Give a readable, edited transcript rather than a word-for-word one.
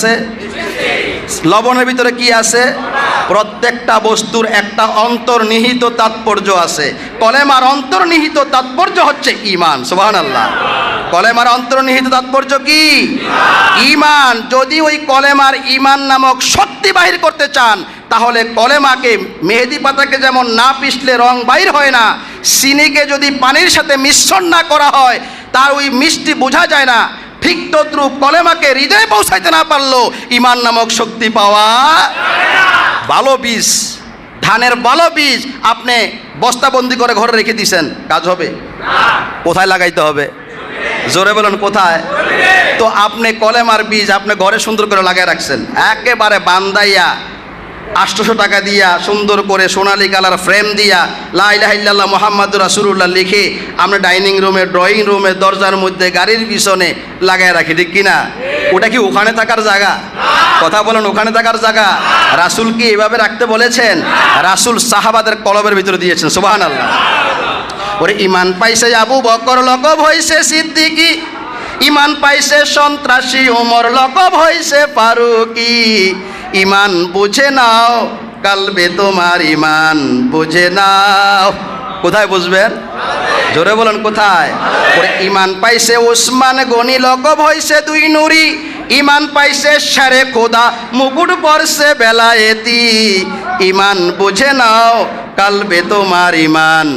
আছে? লবণের ভিতরে কি আছে? প্রত্যেকটা বস্তুর একটা অন্তর্নিহিত তাৎপর্য আছে। কলেমার অন্তর্নিহিত তাৎপর্য হচ্ছে ঈমান। সুবহানাল্লাহ। কলেমার অন্তর্নিহিত তাৎপর্য কি? ঈমান। যদি ওই কলেমার ঈমান নামক শক্তি বাহির করতে চান, তাহলে কলেমাকে মেহেদি পাতাকে যেমন না পিষলে রং বাইর হয় না, চিনিকে যদি পানির সাথে মিশ্রণ না করা হয় তার ওই মিষ্টি বোঝা যায় না, ঠিক তদ্রূপ কলেমাকে হৃদয়ে পৌঁছাইতে না পারলেও ঈমান নামক শক্তি পাওয়া ভালো বীজ, ধানের ভালো বীজ আপনি বস্তাবন্দি করে ঘরে রেখে দিয়েছেন, কাজ হবে? কোথায় লাগাইতে হবে? জোরে বলুন কোথায়? তো আপনি কলেমার বীজ আপনি ঘরে সুন্দর করে লাগাই রাখছেন, একেবারে বান্দাইয়া 800 টাকা দিয়া সুন্দর করে সোনালী কালার ফ্রেম দিয়া লা ইলাহা ইল্লাল্লাহ মুহাম্মাদুর রাসূলুল্লাহ লিখে আমরা ডাইনিং রুমে, ড্রয়িং রুমে, দরজার মধ্যে, গাড়ির পিছনে লাগায় রাখি, ঠিক কিনা? ওটা কি ওখানে থাকার জায়গা? কথা বলেন, ওখানে থাকার জায়গা? রাসূল কি এভাবে রাখতে বলেছেন? রাসূল সাহাবাদের কলবের ভিতরে দিয়েছেন। সুবহানাল্লাহ। ওরে ঈমান পাইছে আবু বকর, লকব হইছে সিদ্দিকী, ঈমান পাইছে সন্ত্রাসী ওমর, লকব হইছে ফারুকী। ঈমান বুঝে নাও, কালবে তোমার ঈমান বুঝে নাও। কোথায় বুঝবেন? জোরে বলেন কোথায়? ওরে ঈমান পাইছে উসমান গনি, লকব হইছে দুই নুরি। ঈমান পাইছে শেরে খোদা, মুকুট পরছে বেলায়েতি। ঈমান বুঝে নাও, কালবে তোমার ঈমান